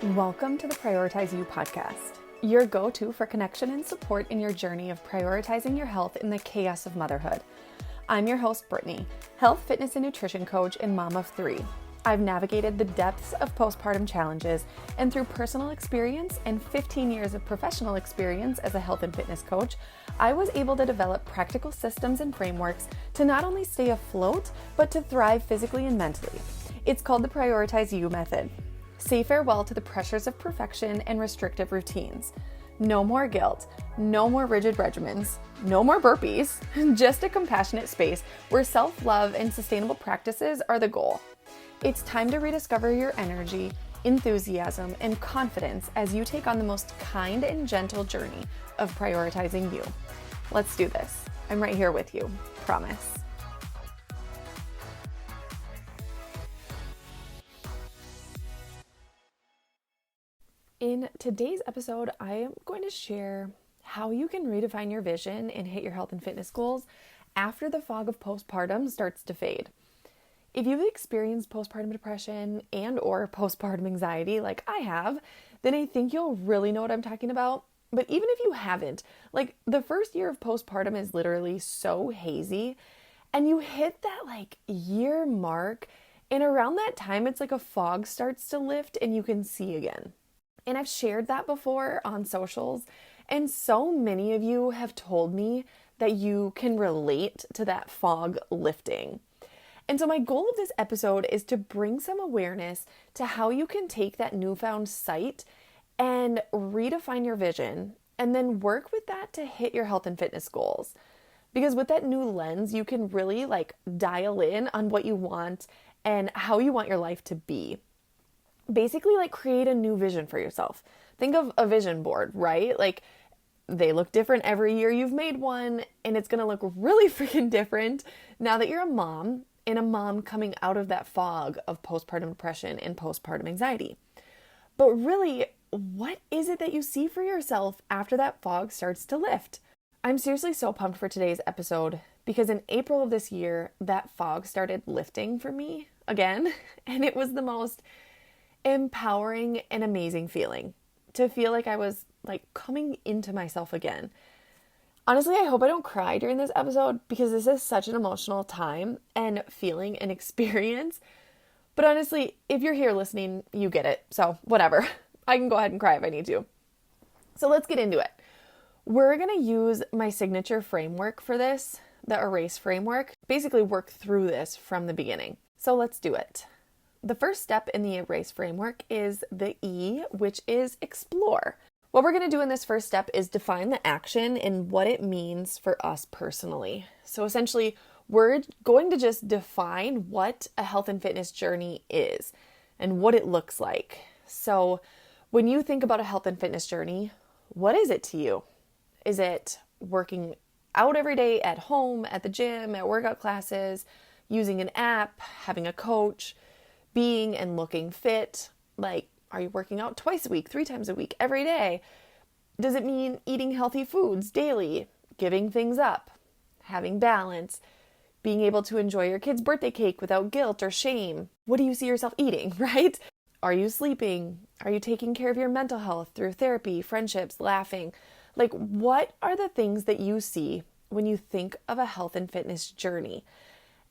Welcome to the Prioritize You podcast, your go-to for connection and support in your journey of prioritizing your health in the chaos of motherhood. I'm your host, Brittany, health, fitness, and nutrition coach and mom of 3. I've navigated the depths of postpartum challenges, and through personal experience and 15 years of professional experience as a health and fitness coach, I was able to develop practical systems and frameworks to not only stay afloat, but to thrive physically and mentally. It's called the Prioritize You method. Say farewell to the pressures of perfection and restrictive routines. No more guilt, no more rigid regimens, no more burpees, just a compassionate space where self-love and sustainable practices are the goal. It's time to rediscover your energy, enthusiasm, and confidence as you take on the most kind and gentle journey of prioritizing you. Let's do this. I'm right here with you, promise. In today's episode, I am going to share how you can redefine your vision and hit your health and fitness goals after the fog of postpartum starts to fade. If you've experienced postpartum depression and or postpartum anxiety like I have, then I think you'll really know what I'm talking about. But even if you haven't, the first year of postpartum is literally so hazy, and you hit that year mark, and around that time it's like a fog starts to lift and you can see again. And I've shared that before on socials, and so many of you have told me that you can relate to that fog lifting. And so my goal of this episode is to bring some awareness to how you can take that newfound sight and redefine your vision, and then work with that to hit your health and fitness goals. Because with that new lens, you can really dial in on what you want and how you want your life to be. Basically, create a new vision for yourself. Think of a vision board, right? They look different every year you've made one, and it's going to look really freaking different now that you're a mom, and a mom coming out of that fog of postpartum depression and postpartum anxiety. But really, what is it that you see for yourself after that fog starts to lift? I'm seriously so pumped for today's episode, because in April of this year, that fog started lifting for me again, and it was the most empowering and amazing feeling to feel like I was coming into myself again. Honestly, I hope I don't cry during this episode, because this is such an emotional time and feeling and experience. But honestly, if you're here listening, you get it. So whatever. I can go ahead and cry if I need to. So let's get into it. We're going to use my signature framework for this, the ERASE framework, basically work through this from the beginning. So let's do it. The first step in the ERASE framework is the E, which is explore. What we're going to do in this first step is define the action and what it means for us personally. So essentially, we're going to just define what a health and fitness journey is and what it looks like. So when you think about a health and fitness journey, what is it to you? Is it working out every day at home, at the gym, at workout classes, using an app, having a coach, being and looking fit? Are you working out twice a week, 3 times a week, every day? Does it mean eating healthy foods daily, giving things up, having balance, being able to enjoy your kid's birthday cake without guilt or shame? What do you see yourself eating, right? Are you sleeping? Are you taking care of your mental health through therapy, friendships, laughing? What are the things that you see when you think of a health and fitness journey?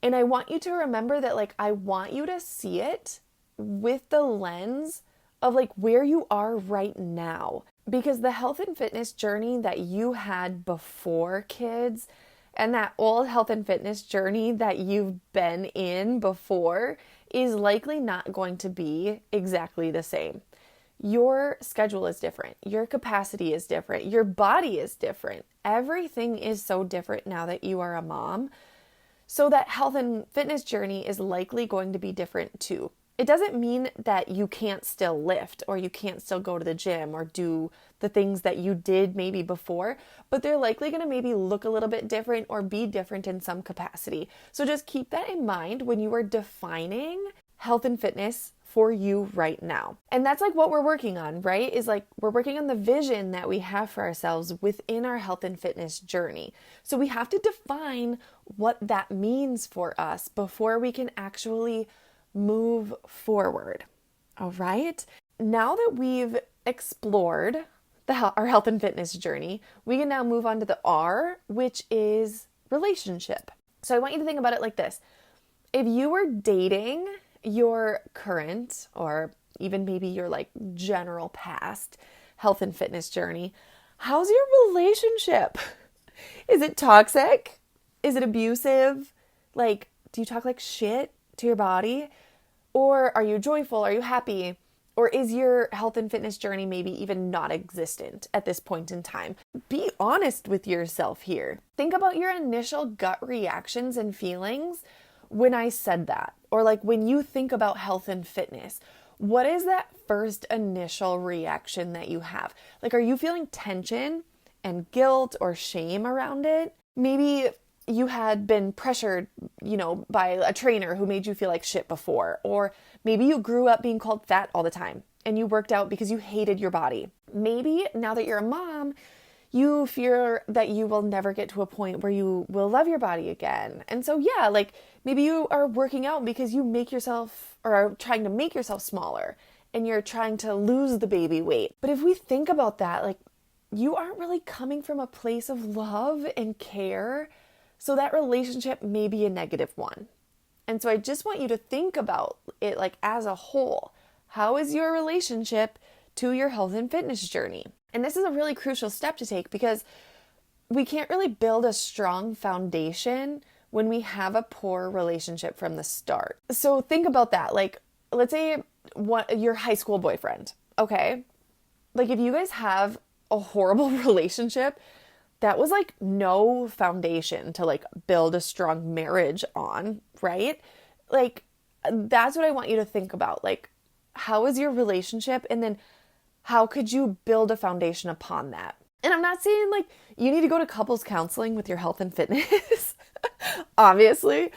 And I want you to remember that, I want you to see it with the lens of where you are right now. Because the health and fitness journey that you had before kids and that old health and fitness journey that you've been in before is likely not going to be exactly the same. Your schedule is different. Your capacity is different. Your body is different. Everything is so different now that you are a mom. So that health and fitness journey is likely going to be different too. It doesn't mean that you can't still lift or you can't still go to the gym or do the things that you did maybe before, but they're likely going to maybe look a little bit different or be different in some capacity. So just keep that in mind when you are defining health and fitness for you right now. And that's what we're working on, right? Is we're working on the vision that we have for ourselves within our health and fitness journey. So we have to define what that means for us before we can actually move forward. All right. now that we've explored our health and fitness journey, we can now move on to the R, which is relationship. So I want you to think about it like this. If you were dating your current, or even maybe your like general past health and fitness journey, how's your relationship? Is it toxic? Is it abusive? Like, do you talk like shit to your body? Or are you joyful? Are you happy? Or is your health and fitness journey maybe even not existent at this point in time? Be honest with yourself here. Think about your initial gut reactions and feelings when I said that. Or like when you think about health and fitness, what is that first initial reaction that you have? Like, are you feeling tension and guilt or shame around it? Maybe you had been pressured, by a trainer who made you feel like shit before. Or maybe you grew up being called fat all the time and you worked out because you hated your body. Maybe now that you're a mom, you fear that you will never get to a point where you will love your body again. And so, like maybe you are working out because you make yourself or are trying to make yourself smaller and you're trying to lose the baby weight. But if we think about that, like you aren't really coming from a place of love and care. So that relationship may be a negative one. And so I just want you to think about it like as a whole. How is your relationship to your health and fitness journey? And this is a really crucial step to take because we can't really build a strong foundation when we have a poor relationship from the start. So think about that. Like, let's say your high school boyfriend, okay? Like if you guys have a horrible relationship, that was like no foundation to like build a strong marriage on, right? Like that's what I want you to think about. Like, how is your relationship? And then how could you build a foundation upon that? And I'm not saying like you need to go to couples counseling with your health and fitness, obviously,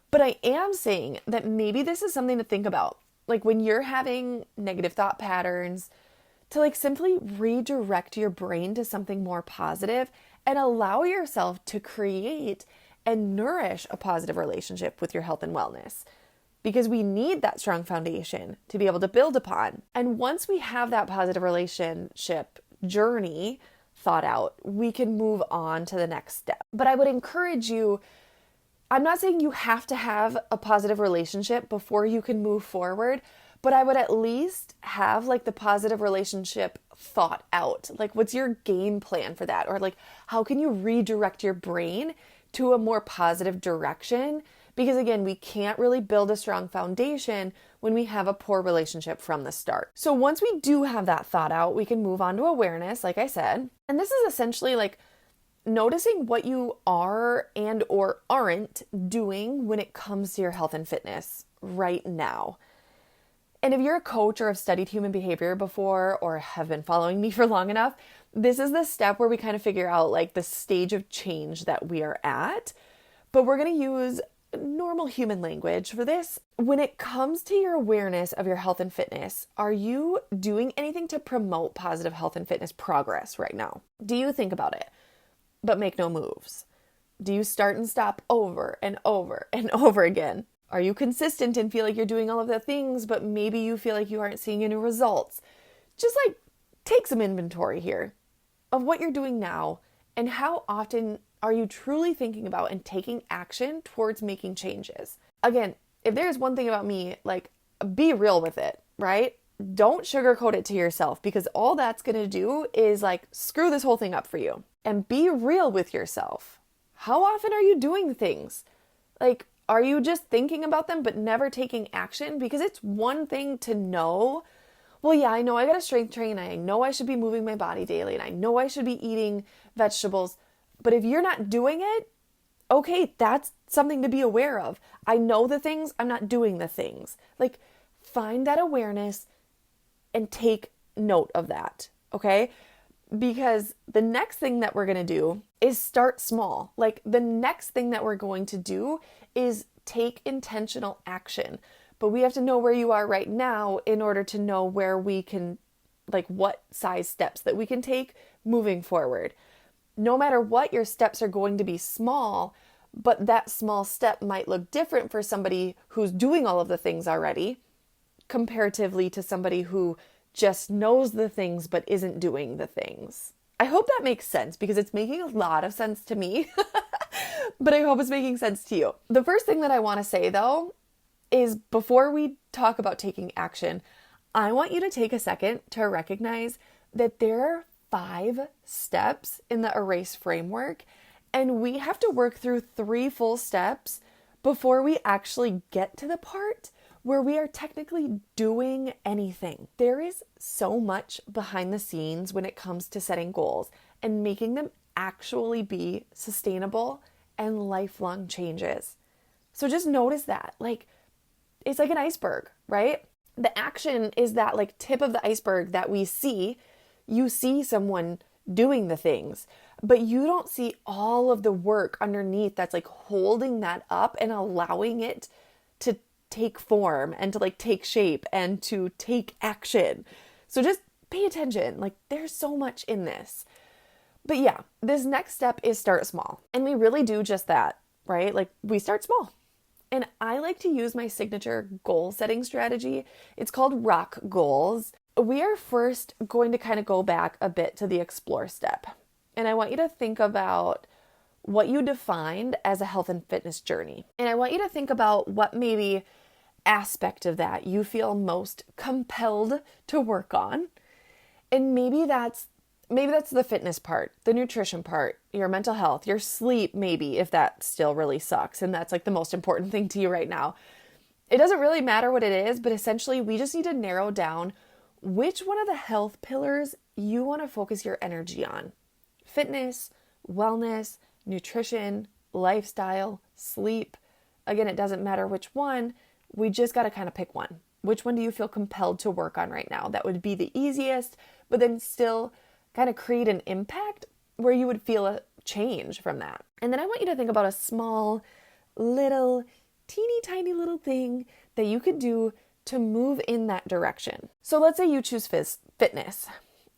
but I am saying that maybe this is something to think about. Like when you're having negative thought patterns, to like simply redirect your brain to something more positive and allow yourself to create and nourish a positive relationship with your health and wellness. Because we need that strong foundation to be able to build upon. And once we have that positive relationship journey thought out, we can move on to the next step. But I would encourage you, I'm not saying you have to have a positive relationship before you can move forward, but I would at least have like the positive relationship thought out. Like what's your game plan for that? Or like how can you redirect your brain to a more positive direction? Because again, we can't really build a strong foundation when we have a poor relationship from the start. So once we do have that thought out, we can move on to awareness, like I said. And this is essentially like noticing what you are and or aren't doing when it comes to your health and fitness right now. And if you're a coach or have studied human behavior before or have been following me for long enough, this is the step where we kind of figure out like the stage of change that we are at. But we're going to use normal human language for this. When it comes to your awareness of your health and fitness, are you doing anything to promote positive health and fitness progress right now? Do you think about it, but make no moves? Do you start and stop over and over and over again? Are you consistent and feel like you're doing all of the things, but maybe you feel like you aren't seeing any results? Just like take some inventory here of what you're doing now and how often are you truly thinking about and taking action towards making changes? Again, if there's one thing about me, like be real with it, right? Don't sugarcoat it to yourself because all that's going to do is like screw this whole thing up for you. And be real with yourself. How often are you doing things? Like, are you just thinking about them but never taking action? Because it's one thing to know, well, yeah, I know I got to strength train. I know I should be moving my body daily and I know I should be eating vegetables. But if you're not doing it, okay, that's something to be aware of. I know the things, I'm not doing the things. Like, find that awareness and take note of that, okay? Because the next thing that we're going to do is start small. Like, the next thing that we're going to do is take intentional action. But we have to know where you are right now in order to know where we can, like, what size steps that we can take moving forward. No matter what, your steps are going to be small, but that small step might look different for somebody who's doing all of the things already, comparatively to somebody who just knows the things but isn't doing the things. I hope that makes sense because it's making a lot of sense to me, but I hope it's making sense to you. The first thing that I want to say though is before we talk about taking action, I want you to take a second to recognize that there are 5 steps in the erase framework, and we have to work through 3 full steps before we actually get to the part where we are technically doing anything. There is so much behind the scenes when it comes to setting goals and making them actually be sustainable and lifelong changes. So just notice that, it's like an iceberg, right? The action is that tip of the iceberg that we see. You see someone doing the things, but you don't see all of the work underneath that's holding that up and allowing it to take form and to take shape and to take action. So just pay attention. There's so much in this. But yeah, this next step is start small. And we really do just that, right? We start small. And I like to use my signature goal setting strategy. It's called rock goals. We are first going to kind of go back a bit to the explore step. And I want you to think about what you defined as a health and fitness journey. And I want you to think about what maybe aspect of that you feel most compelled to work on. And maybe that's the fitness part, the nutrition part, your mental health, your sleep, maybe, if that still really sucks. And that's the most important thing to you right now. It doesn't really matter what it is, but essentially we just need to narrow down which one of the health pillars you want to focus your energy on. Fitness, wellness, nutrition, lifestyle, sleep. Again, it doesn't matter which one. We just got to kind of pick one. Which one do you feel compelled to work on right now? That would be the easiest, but then still kind of create an impact where you would feel a change from that. And then I want you to think about a small, little, teeny tiny little thing that you could do to move in that direction. So let's say you choose fitness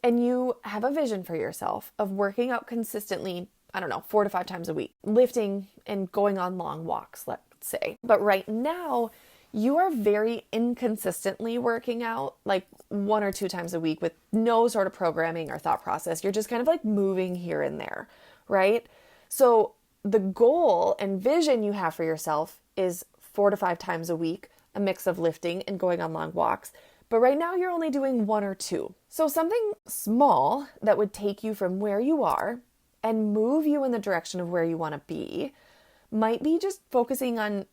and you have a vision for yourself of working out consistently, 4 to 5 times a week, lifting and going on long walks, let's say. But right now, you are very inconsistently working out 1 or 2 times a week with no sort of programming or thought process. You're just kind of moving here and there, right? So the goal and vision you have for yourself is 4 to 5 times a week, a mix of lifting and going on long walks. But right now you're only doing 1 or 2. So something small that would take you from where you are and move you in the direction of where you want to be might be just focusing on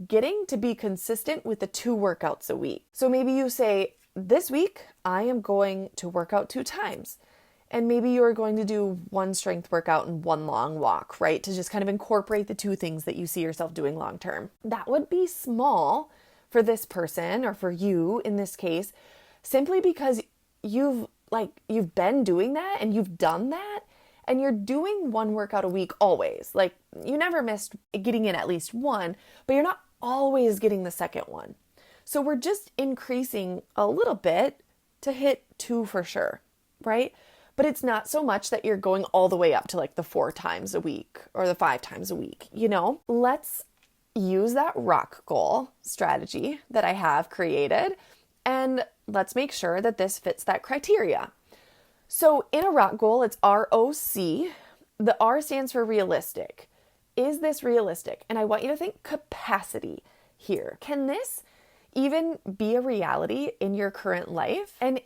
getting to be consistent with the 2 workouts a week. So maybe you say, this week I am going to work out 2 times. And maybe you're going to do 1 strength workout and 1 long walk, right? To just kind of incorporate the 2 things that you see yourself doing long term. That would be small for this person or for you in this case, simply because you've been doing that and you've done that and you're doing 1 workout a week always. You never missed getting in at least 1, but you're not always getting the second one. So we're just increasing a little bit to hit 2 for sure, right? But it's not so much that you're going all the way up to the 4 times a week or the 5 times a week, Let's use that rock goal strategy that I have created and let's make sure that this fits that criteria. So in a rock goal, it's ROC. The R stands for realistic. Is this realistic? And I want you to think capacity here. Can this even be a reality in your current life? And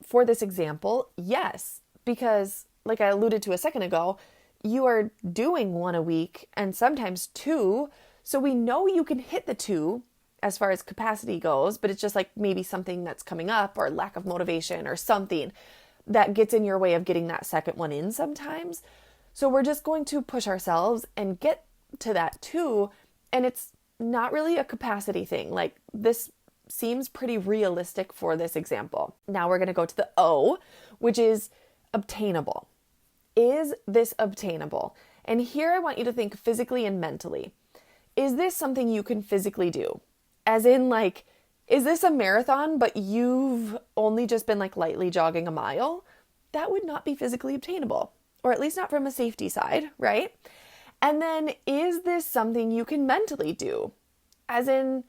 for this example, yes, because like I alluded to a second ago, you are doing 1 a week and sometimes 2. So we know you can hit the 2 as far as capacity goes, but it's just maybe something that's coming up or lack of motivation or something that gets in your way of getting that second one in sometimes. So we're just going to push ourselves and get to that 2. And it's not really a capacity thing. This seems pretty realistic for this example. Now we're going to go to the O, which is obtainable. Is this obtainable? And here I want you to think physically and mentally. Is this something you can physically do? As in is this a marathon, but you've only just been lightly jogging a mile? That would not be physically obtainable, or at least not from a safety side, right? And then is this something you can mentally do? As in,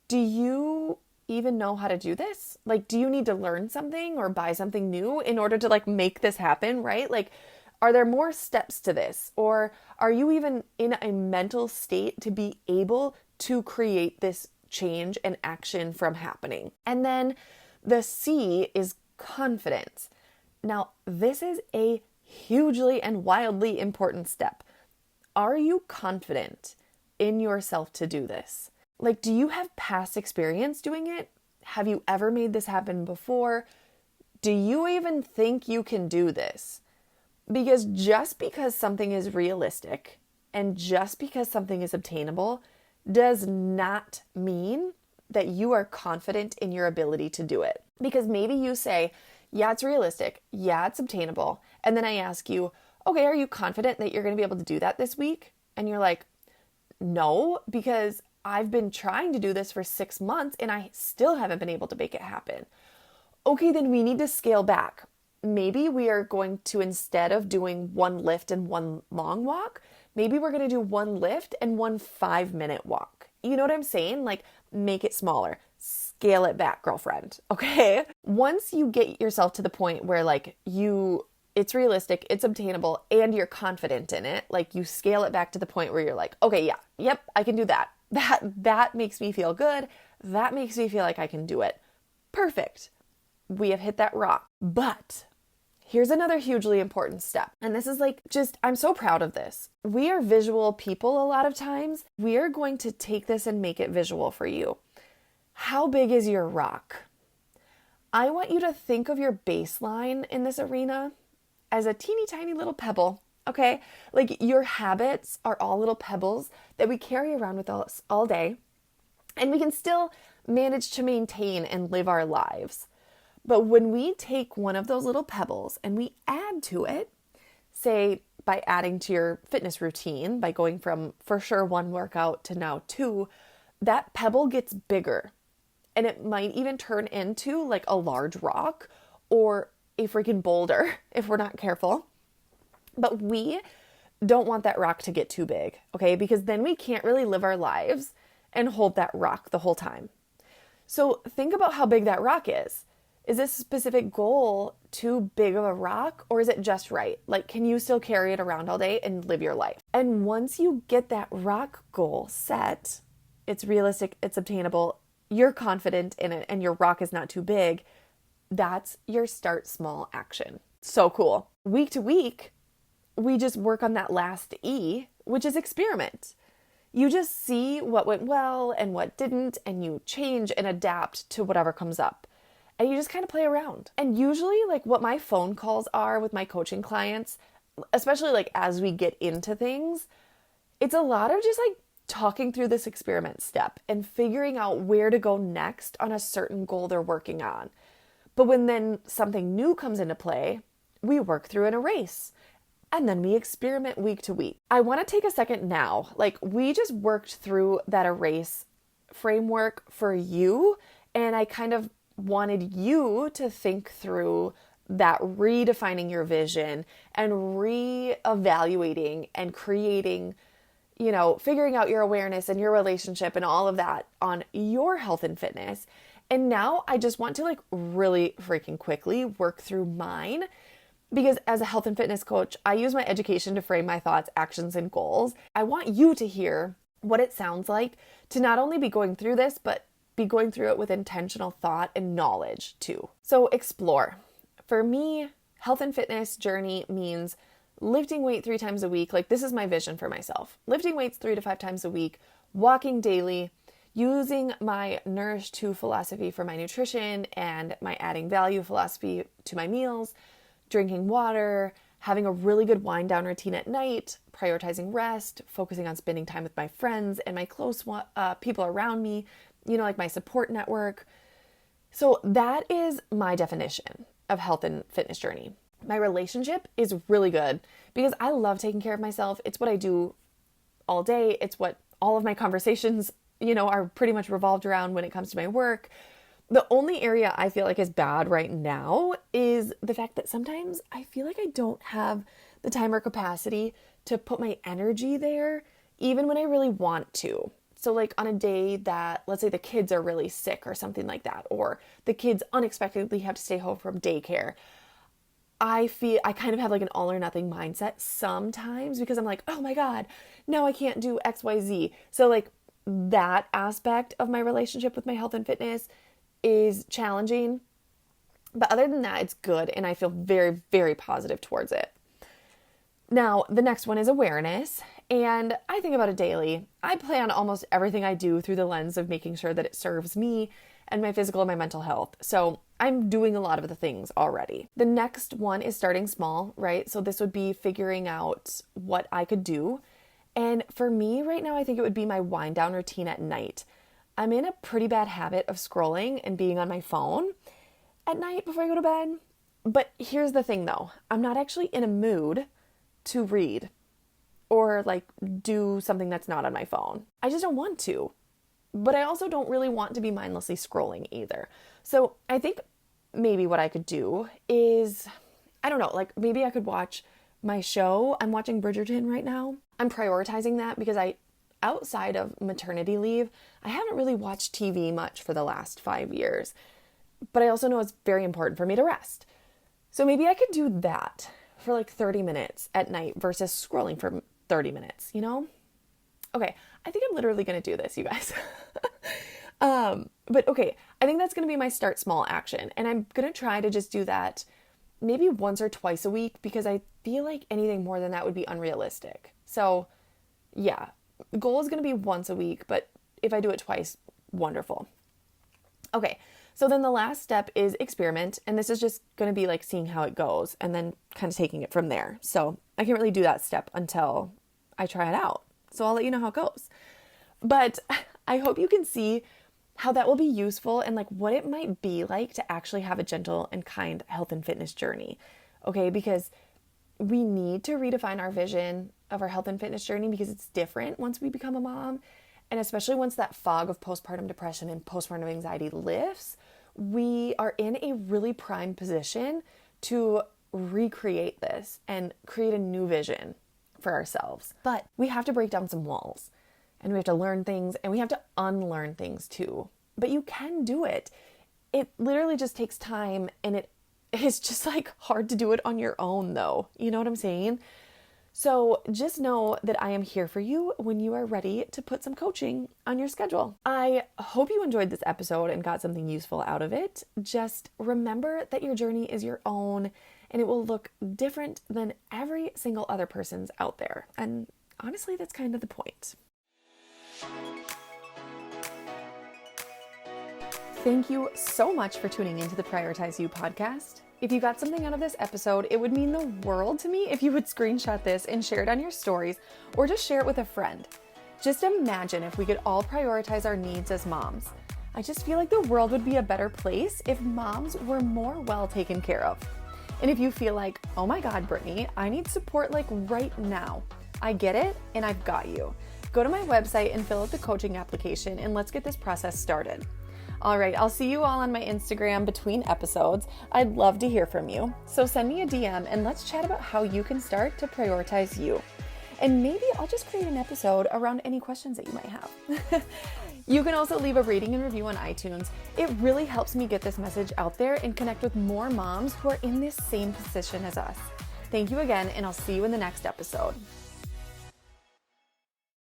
do you even know how to do this? Like, do you need to learn something or buy something new in order to like make this happen, right? Like, are there more steps to this? Or are you even in a mental state to be able to create this change and action from happening? And then the C is confidence. Now, this is a hugely and wildly important step. Are you confident in yourself to do this? Like, do you have past experience doing it? Have you ever made this happen before? Do you even think you can do this? Because just because something is realistic and just because something is obtainable does not mean that you are confident in your ability to do it. Because maybe you say, yeah, it's realistic. Yeah, it's obtainable. And then I ask you, okay, are you confident that you're going to be able to do that this week? And you're like, no, because I've been trying to do this for 6 months and I still haven't been able to make it happen. Okay, then we need to scale back. Maybe we are going to, instead of doing one lift and one long walk, maybe we're going to do one lift and one 5-minute walk. You know what I'm saying? Like, make it smaller. Scale it back, girlfriend. Okay? Once you get yourself to the point where like it's realistic, it's obtainable, and you're confident in it, like you scale it back to the point where you're like, okay, yeah, yep, I can do that. That makes me feel good. That makes me feel like I can do it. Perfect. We have hit that rock. But here's another hugely important step. And this is like, I'm so proud of this. We are visual people a lot of times. We are going to take this and make it visual for you. How big is your rock? I want you to think of your baseline in this arena as a teeny tiny little pebble, okay? Like, your habits are all little pebbles that we carry around with us all day, and we can still manage to maintain and live our lives. But when we take one of those little pebbles and we add to it, say by adding to your fitness routine, by going from for sure 1 workout to now 2, that pebble gets bigger. And it might even turn into like a large rock or a freaking boulder if we're not careful. But we don't want that rock to get too big, okay? Because then we can't really live our lives and hold that rock the whole time. So think about how big that rock is. Is this specific goal too big of a rock, or is it just right? Like, can you still carry it around all day and live your life? And once you get that rock goal set, it's realistic, it's obtainable, you're confident in it, and your rock is not too big, that's your start small action. So cool. Week to week, we just work on that last E, which is experiment. You just see what went well and what didn't, and you change and adapt to whatever comes up. And you just kind of play around. And usually, like, what my phone calls are with my coaching clients, especially like as we get into things, it's a lot of just like talking through this experiment step and figuring out where to go next on a certain goal they're working on. But when then something new comes into play, we work through an erase. And then we experiment week to week. I want to take a second now. Like, we just worked through that erase framework for you. And I kind of wanted you to think through that redefining your vision and reevaluating and creating, figuring out your awareness and your relationship and all of that on your health and fitness. And now I just want to like really freaking quickly work through mine, because as a health and fitness coach, I use my education to frame my thoughts, actions, and goals. I want you to hear what it sounds like to not only be going through this, but be going through it with intentional thought and knowledge too. So explore. For me, health and fitness journey means lifting weight 3 times a week. Like, this is my vision for myself. Lifting weights 3 to 5 times a week, walking daily, using my Nourish to philosophy for my nutrition and my adding value philosophy to my meals, drinking water, having a really good wind down routine at night, prioritizing rest, focusing on spending time with my friends and my close people around me, like my support network. So that is my definition of health and fitness journey. My relationship is really good because I love taking care of myself. It's what I do all day. It's what all of my conversations, are pretty much revolved around when it comes to my work. The only area I feel like is bad right now is the fact that sometimes I feel like I don't have the time or capacity to put my energy there, even when I really want to. So like on a day that, let's say the kids are really sick or something like that, or the kids unexpectedly have to stay home from daycare, I kind of have like an all or nothing mindset sometimes because I'm like, oh my God, now I can't do XYZ. So like that aspect of my relationship with my health and fitness is challenging. But other than that, it's good. And I feel very, very positive towards it. Now, the next one is awareness. And I think about it daily. I plan almost everything I do through the lens of making sure that it serves me and my physical and my mental health. So I'm doing a lot of the things already. The next one is starting small, right? So this would be figuring out what I could do. And for me right now, I think it would be my wind down routine at night. I'm in a pretty bad habit of scrolling and being on my phone at night before I go to bed. But here's the thing though, I'm not actually in a mood to read or like do something that's not on my phone. I just don't want to. But I also don't really want to be mindlessly scrolling either. So I think maybe what I could do is, I don't know, like maybe I could watch my show. I'm watching Bridgerton right now. I'm prioritizing that because outside of maternity leave, I haven't really watched TV much for the last 5 years. But I also know it's very important for me to rest. So maybe I could do that for like 30 minutes at night versus scrolling for 30 minutes, you know? Okay, I think I'm literally going to do this, you guys. But okay, I think that's going to be my start small action. And I'm going to try to just do that maybe once or twice a week because I feel like anything more than that would be unrealistic. So yeah, the goal is going to be once a week, but if I do it twice, wonderful. Okay, so then the last step is experiment. And this is just going to be like seeing how it goes and then kind of taking it from there. So I can't really do that step until I try it out. So I'll let you know how it goes. But I hope you can see how that will be useful and like what it might be like to actually have a gentle and kind health and fitness journey. Okay, because we need to redefine our vision of our health and fitness journey because it's different once we become a mom. And especially once that fog of postpartum depression and postpartum anxiety lifts, we are in a really prime position to recreate this and create a new vision for ourselves. But we have to break down some walls and we have to learn things and we have to unlearn things too. But you can do it. It literally just takes time and it is just like hard to do it on your own though. You know what I'm saying? So just know that I am here for you when you are ready to put some coaching on your schedule. I hope you enjoyed this episode and got something useful out of it. Just remember that your journey is your own and it will look different than every single other person's out there. And honestly, that's kind of the point. Thank you so much for tuning into the Prioritize You podcast. If you got something out of this episode, it would mean the world to me if you would screenshot this and share it on your stories or just share it with a friend. Just imagine if we could all prioritize our needs as moms. I just feel like the world would be a better place if moms were more well taken care of. And if you feel like, oh my God, Brittany, I need support like right now, I get it and I've got you. Go to my website and fill out the coaching application and let's get this process started. All right, I'll see you all on my Instagram between episodes. I'd love to hear from you. So send me a DM and let's chat about how you can start to prioritize you. And maybe I'll just create an episode around any questions that you might have. You can also leave a rating and review on iTunes. It really helps me get this message out there and connect with more moms who are in this same position as us. Thank you again, and I'll see you in the next episode.